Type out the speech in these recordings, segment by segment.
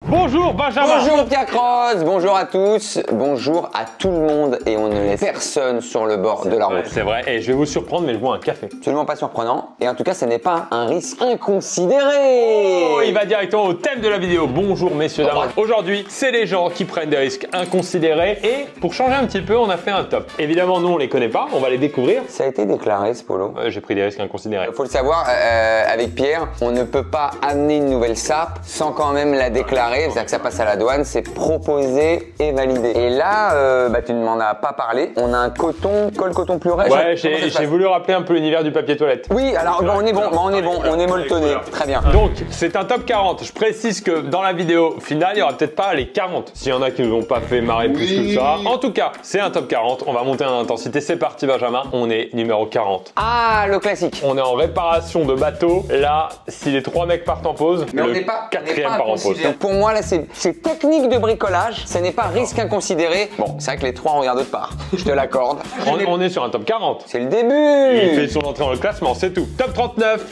Bonjour Benjamin. Bonjour Pierre Cross, bonjour à tous, bonjour à tout le monde et on ne laisse personne sur le bord de la route. C'est vrai, et je vais vous surprendre mais je bois un café. Absolument pas surprenant et en tout cas ce n'est pas un risque inconsidéré. Oh, il va directement au thème de la vidéo. Bonjour messieurs, dames. Aujourd'hui, c'est les gens qui prennent des risques inconsidérés et pour changer un petit peu, on a fait un top. Évidemment, nous on les connaît pas, on va les découvrir. Ça a été déclaré ce polo. J'ai pris des risques inconsidérés. Il faut le savoir, avec Pierre, on ne peut pas amener une nouvelle SAP sans quand même la déclarer, c'est-à-dire que ça passe à la douane, c'est proposé et validé. Et là, tu ne m'en as pas parlé, on a un coton, col coton plurel. Ouais, j'ai voulu rappeler un peu l'univers du papier toilette. Oui, alors on est bon, on est molletonné, très bien. Donc, c'est un top 40. Je précise que dans la vidéo finale, il n'y aura peut-être pas les 40. S'il y en a qui ne nous ont pas fait marrer plus que ça. En tout cas, c'est un top 40. On va monter en intensité. C'est parti, Benjamin. On est numéro 40. Ah, le classique. On est en réparation de bateau. Là, si les 3 mecs partent en pause, Mais le on n'est pas, quatrième part en pause. Donc pour moi, là, c'est technique de bricolage. Ce n'est pas risque inconsidéré. Bon, c'est vrai que les 3 on regarde autre part. Je te l'accorde. On est sur un top 40. C'est le début. Il fait son entrée dans le classement, c'est tout. Top 39.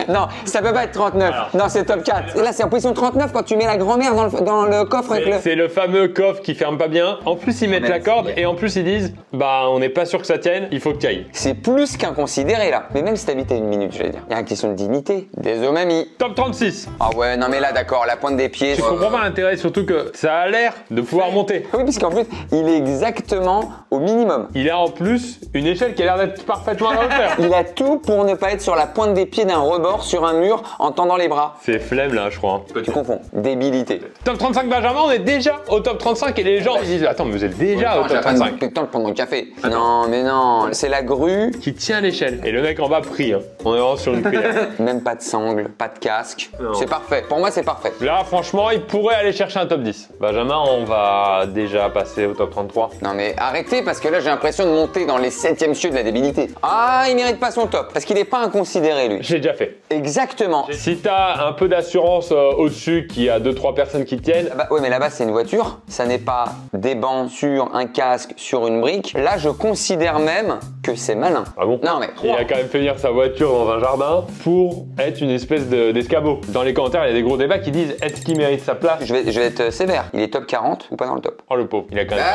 Non, ça peut pas être 39. Alors. Non, c'est top 4. Et là, c'est en position 39 quand tu mets la grand-mère dans le coffre avec le... C'est le fameux coffre qui ferme pas bien. En plus, ils mettent la corde et en plus, ils disent bah, on n'est pas sûr que ça tienne, il faut que tu ailles. C'est plus qu'inconsidéré là. Mais même si t'habites à 1 minute, je vais dire. Il y a une question de dignité. Désolé, mamie. Top 36. Ah ouais, non mais là, d'accord, la pointe des pieds. Je comprends pas l'intérêt, surtout que ça a l'air de pouvoir monter. Oui, parce qu'en plus, il est exactement au minimum. Il a en plus une échelle qui a l'air d'être parfaitement à la hauteur. Il a tout pour ne pas être sur la pointe des pieds d'un rebord sur un mur en tendant les bras. C'est flemme là, je crois. Tu confonds. Débilité. Top 35 Benjamin, on est déjà au top 35 et les gens ils disent attends, mais vous êtes déjà au top 35. J'ai pas le temps de prendre mon café. Non, mais non, c'est la grue. Qui tient l'échelle. Et le mec en bas prie. Hein. On est vraiment sur une prière. Même pas de sangle, pas de casque. Non. C'est parfait. Pour moi, c'est parfait. Là, franchement, il pourrait aller chercher un top 10. Benjamin, on va déjà passer au top 33. Non mais arrêtez parce que là j'ai l'impression de monter dans les 7e cieux de la débilité. Ah, il mérite pas son top parce qu'il est pas inconsidéré lui. J'ai déjà fait. Exactement. Si t'as un peu d'assurance au-dessus, qu'il y a 2-3 personnes qui tiennent, Bah, ouais mais là-bas c'est une voiture, ça n'est pas des bancs sur un casque sur une brique. Là je considère même que c'est malin. ah bon? Non mais Il a quand même fait venir sa voiture dans un jardin pour être une espèce d'escabeau. Dans les commentaires, il y a des gros débats qui disent est-ce qu'il mérite sa place? je vais être sévère. Il est top 40 ou pas dans le top? Oh le pauvre, il a quand même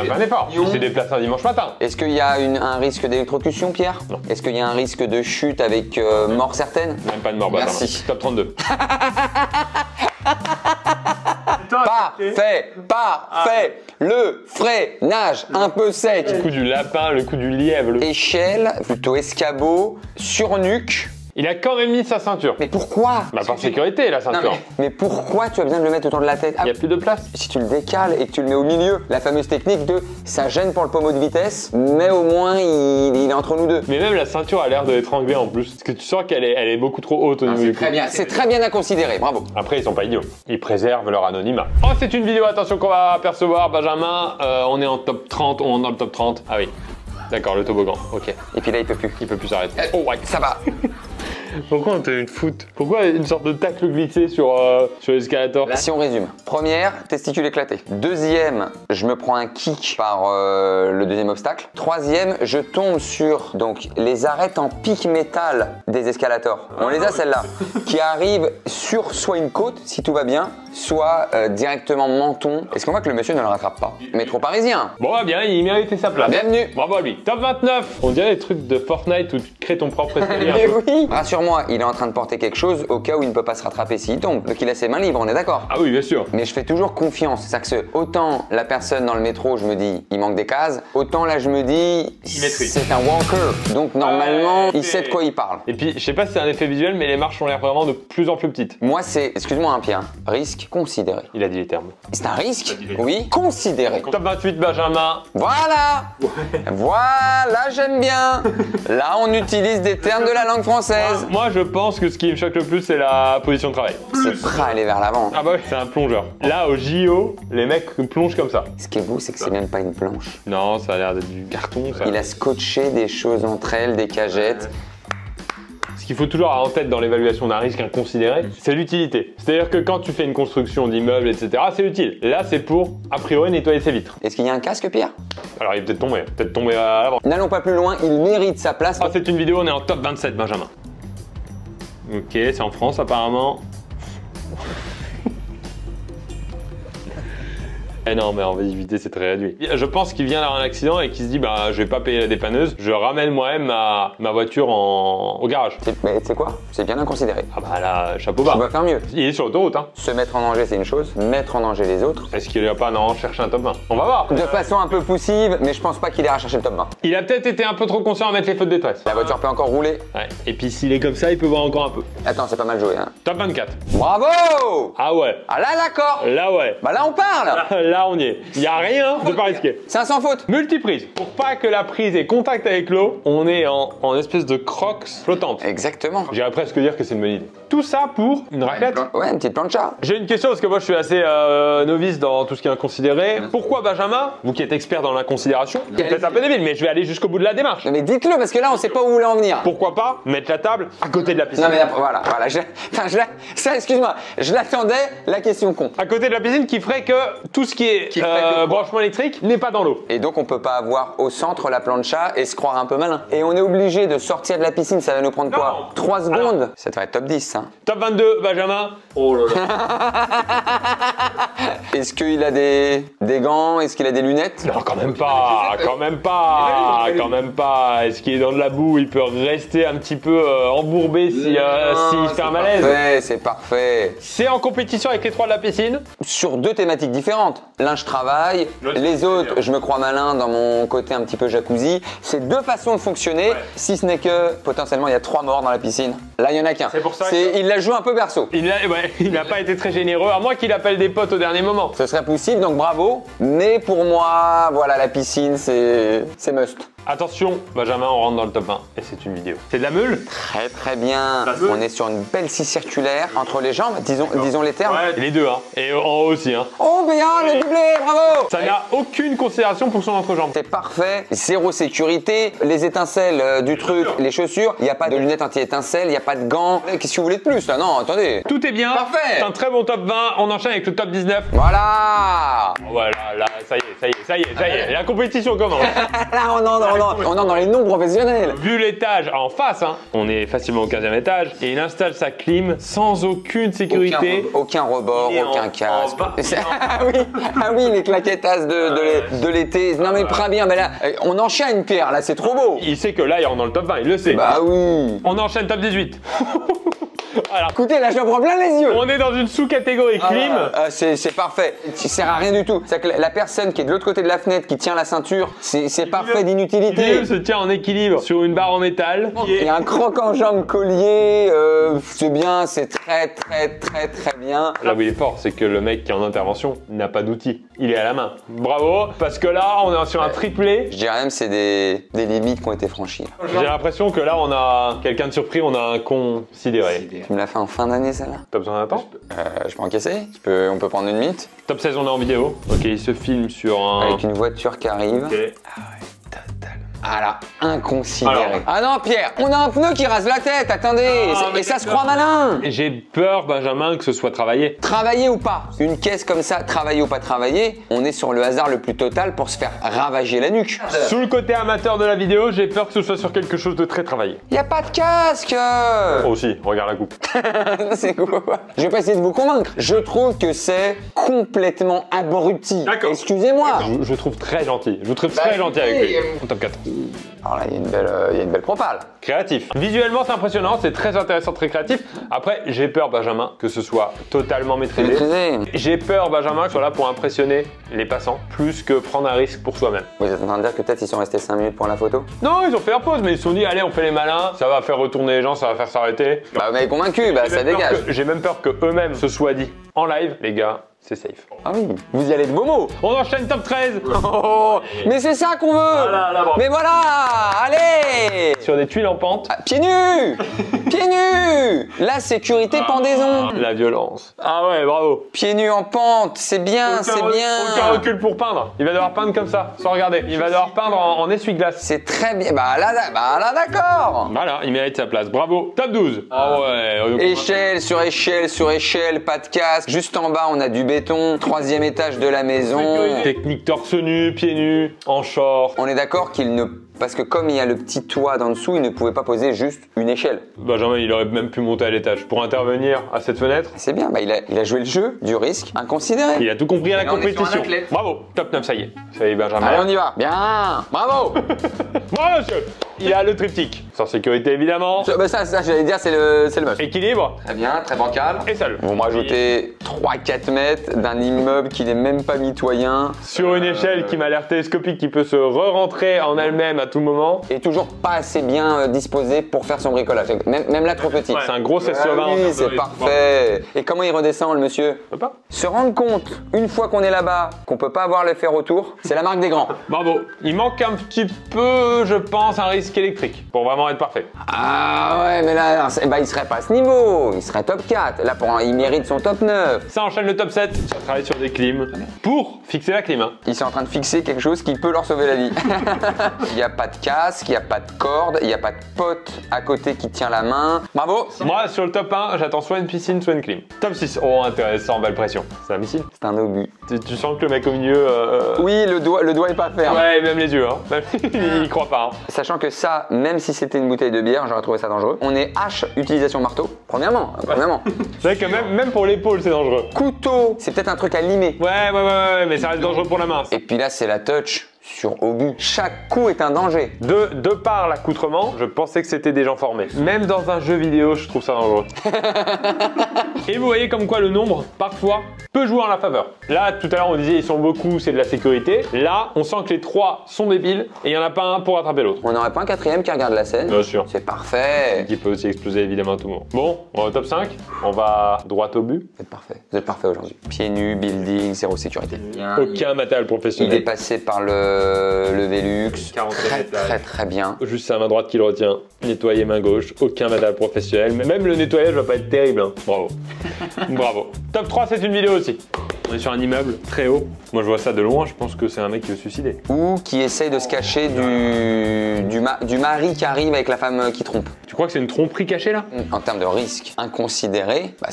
fait un effort. Il s'est déplacé un dimanche matin. Est-ce qu'il y a un risque d'électrocution, Pierre? Non. Est-ce qu'il y a un risque de chute avec mort certaine? Même pas de mort, Benjamin. Merci. Top 32. Parfait. Le freinage un peu sec. Le coup du lapin, le coup du lièvre. Échelle, plutôt escabeau, sur nuque. Il a quand même mis sa ceinture. Mais pourquoi? Bah par sécurité, la Non, ceinture. mais pourquoi tu as besoin de le mettre autour de la tête? Il n'y a plus de place. Si tu le décales et que tu le mets au milieu, la fameuse technique de ça gêne pour le pommeau de vitesse, mais au moins il est entre nous deux. Mais même la ceinture a l'air de l'étrangler en plus. Parce que tu sens qu'elle est beaucoup trop haute au niveau du cou. C'est très bien à considérer, bravo. Après, ils sont pas idiots. Ils préservent leur anonymat. Oh, c'est une vidéo, attention qu'on va apercevoir, Benjamin. On est en top 30, on est dans le top 30. Ah oui. D'accord, le toboggan, ok. Et puis là il peut plus. Il peut plus s'arrêter. Oh ouais, ça va. Pourquoi on t'a une foot? Pourquoi une sorte de tacle glissé sur l'escalator? Si on résume, première, testicule éclaté. Deuxième, je me prends un kick par le deuxième obstacle. Troisième, je tombe sur donc les arêtes en pic métal des escalators. On les a celles-là, qui arrivent sur soit une côte, si tout va bien, soit directement menton. Est-ce qu'on voit que le monsieur ne le rattrape pas? Métro parisien. Bon, bah bien, il méritait sa place. Bienvenue. Bravo à lui. Top 29. On dirait des trucs de Fortnite où tu crées ton propre escalier. Mais oui. Rassure-moi, il est en train de porter quelque chose au cas où il ne peut pas se rattraper s'il tombe. Donc il a ses mains libres, on est d'accord? Ah oui, bien sûr. Mais je fais toujours confiance. C'est-à-dire que autant la personne dans le métro, je me dis, il manque des cases, autant là, je me dis, c'est un walker. Donc normalement, il sait de quoi il parle. Et puis, je sais pas si c'est un effet visuel, mais les marches ont l'air vraiment de plus en plus petites. Moi, c'est, excuse-moi un Pierre, risque considéré. Il a dit les termes. C'est un risque? Oui, considéré. Top 28, Benjamin. Voilà. Voilà, j'aime bien. Là, on utilise des termes de la langue française. Moi, je pense que ce qui me choque le plus, c'est la position de travail. C'est prêt à aller vers l'avant. Ah bah oui, c'est un plongeur. Là, au JO, les mecs plongent comme ça. Ce qui est beau, c'est que c'est même pas une planche. Non, ça a l'air d'être du carton, ça. Il a scotché des choses entre elles, des cagettes. Ce qu'il faut toujours avoir en tête dans l'évaluation d'un risque inconsidéré, c'est l'utilité. C'est-à-dire que quand tu fais une construction d'immeuble, etc., c'est utile. Là, c'est pour, a priori, nettoyer ses vitres. Est-ce qu'il y a un casque, Pierre? Alors, il est peut-être tombé à l'avant. N'allons pas plus loin, il mérite sa place. Ah, c'est une vidéo, on est en top 27, Benjamin. Ok, c'est en France, apparemment. Eh non, mais en visibilité, c'est très réduit. Je pense qu'il vient d'avoir un accident et qu'il se dit, bah, je vais pas payer la dépanneuse, je ramène moi-même ma voiture au garage. Mais tu sais quoi? C'est bien inconsidéré. Ah bah là, chapeau bas. On va faire mieux. Il est sur l'autoroute, hein. Se mettre en danger, c'est une chose. Mettre en danger les autres. Est-ce qu'il va pas non chercher un top 20? On va voir. De façon un peu poussive, mais je pense pas qu'il ira chercher le top 20. Il a peut-être été un peu trop conscient à mettre les feux de détresse. La voiture peut encore rouler. Ouais. Et puis s'il est comme ça, il peut voir encore un peu. Attends, c'est pas mal joué, hein. Top 24. Bravo! Ah ouais. Ah là, d'accord. Là ouais. Bah là, on parle. Là on y est. Il y a rien de pas risqué. 500 fautes. Multiprise. Pour pas que la prise ait contact avec l'eau, on est en espèce de crocs flottante. Exactement. J'irais presque dire que c'est une bonne idée. Tout ça pour une raclette. Ouais, une petite plancha. J'ai une question parce que moi je suis assez novice dans tout ce qui est inconsidéré. Pourquoi Benjamin, vous qui êtes expert dans l'inconsidération, c'est peut-être un peu débile, mais je vais aller jusqu'au bout de la démarche. Mais dites-le, parce que là, on sait pas où vous voulez en venir. Pourquoi pas mettre la table à côté de la piscine? Non mais voilà, ça, excuse-moi, je l'attendais, la question con. À côté de la piscine qui ferait que tout ce qui est Qui ferait que quoi branchement électrique n'est pas dans l'eau. Et donc on peut pas avoir au centre la plancha et se croire un peu malin. Et on est obligé de sortir de la piscine, ça va nous prendre quoi? Non. 3 secondes. Ça devrait être top 10, hein. Top 22, Benjamin. Oh là là. Est-ce qu'il a des gants? Est-ce qu'il a des lunettes? Non, quand même pas, quand même pas, quand même pas. Est-ce qu'il est dans de la boue? Il peut rester un petit peu embourbé s'il se fait un malaise. Ouais, c'est parfait. C'est en compétition avec les trois de la piscine. Sur 2 thématiques différentes. L'un, je travaille. Les autres, je me crois malin dans mon côté un petit peu jacuzzi. C'est 2 façons de fonctionner. Ouais. Si ce n'est que potentiellement il y a 3 morts dans la piscine. Là, il y en a qu'un. C'est pour ça que- Il la joue un peu berceau. Il n'a pas été très généreux, à moins qu'il appelle des potes au dernier moment. Ce serait possible, donc bravo. Mais pour moi, voilà, la piscine, c'est must. Attention, Benjamin, on rentre dans le top 20 et c'est une vidéo. C'est de la meule? Très très bien. La meule. On est sur une belle scie circulaire entre les jambes, disons les termes. Ouais, les deux, hein. Et en haut aussi, hein. Oh bien, le doublé, bravo. Ça n'a aucune considération pour son entrejambe. C'est parfait, zéro sécurité, les étincelles du truc, les chaussures, il n'y a pas de lunettes anti-étincelles, il n'y a pas de gants. Qu'est-ce que vous voulez de plus là? Non, attendez. Tout est bien. Parfait. C'est un très bon top 20. On enchaîne avec le top 19. Voilà. Voilà, là, ça y est. La compétition commence. Là, on entre dans les non professionnels. Vu l'étage en face, hein, on est facilement au 15e étage et il installe sa clim sans aucune sécurité. Aucun rebord, Il est aucun en casque. bas. Ah oui, les claquettasses de l'été. Non mais très bien, mais là, on enchaîne Pierre, là c'est trop beau. Il sait que là, il rentre dans le top 20, il le sait. Bah oui. On enchaîne top 18. Alors, Écoutez, là je me prends plein les yeux. on est dans une sous-catégorie clim. C'est parfait. Ça sert à rien du tout. C'est que la personne qui est de l'autre côté de la fenêtre, qui tient la ceinture, c'est parfait d'inutilité. Il se tient en équilibre sur une barre en métal. Il y a un croc en jambe collier, c'est bien, c'est très bien. Là où il est fort, c'est que le mec qui est en intervention n'a pas d'outils. Il est à la main. Bravo, parce que là, on est sur un triplé. Je dirais même c'est des limites qui ont été franchies. J'ai l'impression que là, on a quelqu'un de surpris, on a un considéré. Tu me l'as fait en fin d'année celle-là? T'as besoin d'un temps? Je peux encaisser? On peut prendre une minute? Top 16, on est en vidéo. Ok, il se filme sur un... Avec une voiture qui arrive. Ok. Ah là, inconsidéré. Alors. Ah non Pierre, on a un pneu qui rase la tête, attendez. mais Et ça se d'accord. croit malin. J'ai peur, Benjamin, que ce soit travaillé. Travailler ou pas, une caisse comme ça, travailler ou pas travailler, on est sur le hasard le plus total pour se faire ravager la nuque. Sous le côté amateur de la vidéo, j'ai peur que ce soit sur quelque chose de très travaillé. Y a pas de casque. Oh si, regarde la coupe. C'est quoi? Je vais pas essayer de vous convaincre. Je trouve que c'est complètement abruti. D'accord. Excusez-moi. Je trouve très gentil. Je vous trouve très gentil avec lui. Top 4. Alors là, il y a une belle propale. Créatif. Visuellement, c'est impressionnant, c'est très intéressant, très créatif. Après, j'ai peur, Benjamin, que ce soit totalement maîtrisé. Maîtrisé. J'ai peur, Benjamin, que ce soit là pour impressionner les passants, plus que prendre un risque pour soi-même. Vous êtes en train de dire que peut-être ils sont restés 5 minutes pour la photo? Non, ils ont fait leur pause, mais ils se sont dit, allez, on fait les malins, ça va faire retourner les gens, ça va faire s'arrêter. Bah vous m'avez convaincu, bah ça dégage. J'ai même peur que eux-mêmes se soient dit en live, les gars, c'est safe. Ah oui, vous y allez de beaux mots. On enchaîne top 13 Oh, mais c'est ça qu'on veut. Mais voilà, allez. sur des tuiles en pente. Ah, pieds nus. Pieds nus. La sécurité pendaison. La violence. Ah ouais, bravo. Pieds nus en pente, c'est bien, c'est Aucun bien. recul pour peindre. Il va devoir peindre comme ça, sans regarder. Il va devoir peindre en essuie-glace. C'est très bien. Bah là d'accord. Voilà, il mérite sa place. Bravo. Top 12. Ah ouais. Échelle sur échelle sur échelle, pas de casque. Juste en bas, on a du béton. 3e étage de la maison. Technique torse nu, pieds nus, en short. On est d'accord qu'il ne Parce que comme il y a le petit toit d'en dessous, il ne pouvait pas poser juste une échelle. Benjamin, il aurait même pu monter à l'étage pour intervenir à cette fenêtre. C'est bien, bah, il a joué le jeu du risque inconsidéré. Il a tout compris à la Et là, on est sur un compétition. athlète. Bravo, top 9, ça y est. Ça y est, Benjamin. Allez, on y va. Bien, bravo. Bravo, monsieur. Il a le triptyque. Sans sécurité, évidemment. Ça j'allais dire, c'est le must. Équilibre. Très bien, très bancal. Et salut. Vous me rajoutez 3-4 mètres d'un immeuble qui n'est même pas mitoyen. Sur une échelle qui m'a l'air télescopique, qui peut se re-rentrer en elle-même à tout moment. Et toujours pas assez bien disposé pour faire son bricolage. Même là, trop petit. Ouais, c'est un gros 16 sur 20. Oui, c'est parfait. Et comment il redescend, le monsieur? Peut pas. Se rendre compte, une fois qu'on est là-bas, qu'on peut pas avoir l'effet retour, c'est la marque des grands. Bravo. Il manque un petit peu, je pense, un risque électrique pour vraiment être parfait. Ah ouais, mais là, bah, il serait pas à ce niveau. Il serait top 4. Là, il mérite son top 9. Ça enchaîne le top 7. Ça travaille sur des clims pour fixer la clim. Hein. Ils sont en train de fixer quelque chose qui peut leur sauver la vie. Il n'y a pas de casque, il n'y a pas de corde, il n'y a pas de pote à côté qui tient la main. Bravo. Moi, sur le top 1, j'attends soit une piscine, soit une clim. Top 6. Oh, intéressant, belle pression. C'est un missile. C'est un obus. Tu sens que le mec au milieu... Oui, le doigt est pas ferme. Ouais, même les yeux. Hein. Même, il croit pas. Hein. Sachant que ça, même si c'était une bouteille de bière, j'aurais trouvé ça dangereux. On est H, utilisation marteau. Premièrement. C'est vrai que même pour l'épaule, c'est dangereux. Couteau, c'est peut-être un truc à limer. Ouais, mais ça reste dangereux pour la main. Et puis là, c'est la touch sur obus. Chaque coup est un danger. De par l'accoutrement, je pensais que c'était des gens formés. Même dans un jeu vidéo, je trouve ça dangereux. Et vous voyez comme quoi le nombre, parfois, peut jouer en la faveur. Là, tout à l'heure, on disait ils sont beaucoup, c'est de la sécurité. Là, on sent que les trois sont débiles et il n'y en a pas un pour attraper l'autre. On n'aurait pas un quatrième qui regarde la scène? Bien sûr. C'est parfait. Qui peut aussi exploser évidemment à tout moment. Bon, on va au top 5. On va droit au but. Vous êtes parfait. Vous êtes parfait aujourd'hui. Pieds nus, building, zéro sécurité. Bien. Aucun matériel Il professionnel. est passé par le Velux. 47 Très bien. Juste sa main droite qui le retient. Nettoyer main gauche. Aucun matériel professionnel. Même le nettoyage va pas être terrible. Hein. Bravo. Bravo. Top 3, c'est une vidéo aussi. On est sur un immeuble très haut. Moi, je vois ça de loin. Je pense que c'est un mec qui veut se suicider. Ou qui essaye de se cacher du mari qui arrive avec la femme qui trompe. Tu crois que c'est une tromperie cachée là? En termes de risque inconsidéré, bah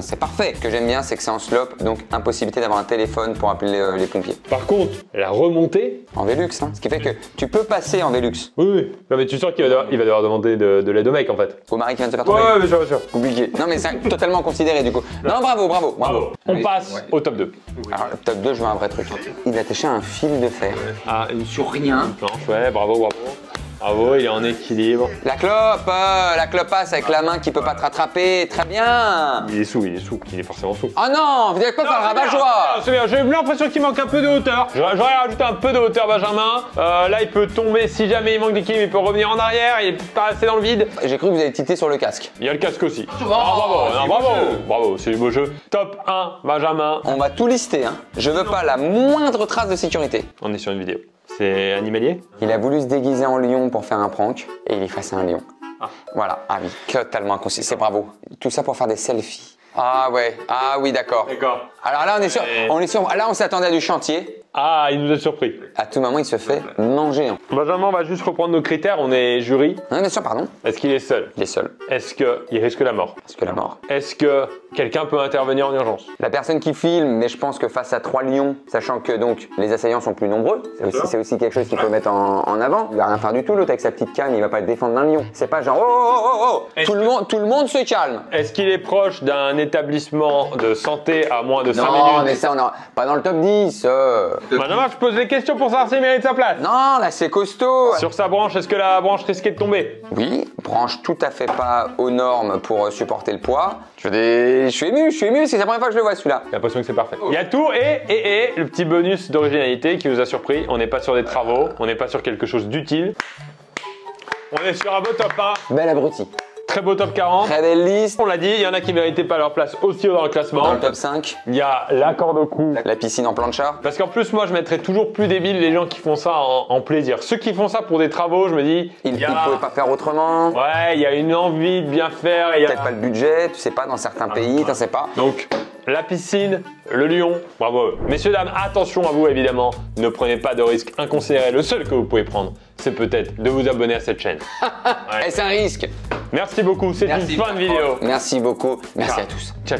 c'est parfait. Ce que j'aime bien, c'est que c'est en slope, donc impossibilité d'avoir un téléphone pour appeler les pompiers. Par contre, la remontée. En Velux, hein. Ce qui fait que tu peux passer en Velux. Oui. Non, mais tu sens qu'il va devoir demander de l'aide au mec en fait. Au mari qui vient de se faire tromper. Ouais, bien sûr. Compliqué. Non, mais c'est totalement considéré du coup. Non, bravo. On passe au top 2. Alors, le top 2, je veux un vrai truc. Il a attaché un fil de fer. Ah, Sur rien. une planche, ouais, bravo. Bravo, il est en équilibre. La clope passe avec la main qui peut pas te rattraper. Très bien. Il est sous, il est forcément sous. Oh non, vous n'allez pas faire le rabat-joie. C'est bien, j'ai l'impression qu'il manque un peu de hauteur. J'aurais rajouté un peu de hauteur, Benjamin. Là, il peut tomber si jamais il manque d'équilibre, il peut revenir en arrière, il est pas assez dans le vide. J'ai cru que vous avez tité sur le casque. Il y a le casque aussi. Bravo, c'est du beau jeu. Top 1, Benjamin. On va tout lister, hein. Je veux pas la moindre trace de sécurité. On est sur une vidéo. C'est animalier? Il a voulu se déguiser en lion pour faire un prank et il est face à un lion. Voilà, ah oui, totalement inconscient, c'est bravo. Tout ça pour faire des selfies. Ah oui, d'accord. Alors là, là, on s'attendait à du chantier. Ah, il nous a surpris. À tout moment, il se fait manger. Benjamin, on va juste reprendre nos critères. On est jury. Non, bien sûr, pardon. Est-ce qu'il est seul? Il est seul. Est-ce qu'il risque la mort? Parce que la mort. Est-ce que quelqu'un peut intervenir en urgence? La personne qui filme, mais je pense que face à 3 lions, sachant que donc les assaillants sont plus nombreux, c'est aussi quelque chose qu'il faut mettre en avant. Il va rien faire du tout, l'autre avec sa petite canne, il va pas te défendre d'un lion. C'est pas genre oh. Tout le monde se calme. Est-ce qu'il est proche d'un établissement de santé à moins de 5 minutes? Non, mais ça, on a pas dans le top 10. Benjamin, je pose des questions pour savoir s'il mérite sa place. Non, là, c'est costaud. Sur sa branche, est-ce que la branche risquait de tomber? Oui, branche tout à fait pas aux normes pour supporter le poids. Je suis ému, c'est la première fois que je le vois celui-là. J'ai l'impression que c'est parfait. Il y a tout et le petit bonus d'originalité qui nous a surpris. On n'est pas sur des travaux, on n'est pas sur quelque chose d'utile. On est sur un beau top 1. Bel abruti. Très beau top 40. Très belle liste. On l'a dit, il y en a qui méritaient pas leur place aussi haut dans le classement. Dans le top 5. Il y a la corde au cou. La piscine en plancha. Parce qu'en plus, moi, je mettrais toujours plus débile les gens qui font ça en plaisir. Ceux qui font ça pour des travaux, je me dis... Ils ne pouvaient pas faire autrement. Ouais, il y a une envie de bien faire. Peut-être pas le budget, tu sais pas, dans certains pays, tu sais pas. Donc, la piscine, le lion, bravo. Messieurs, dames, attention à vous, évidemment. Ne prenez pas de risques inconsidérés. Le seul que vous pouvez prendre, c'est peut-être de vous abonner à cette chaîne. Ouais. Et c'est un risque. Merci beaucoup, c'est une fin de vidéo. Merci beaucoup. Merci à tous. Ciao.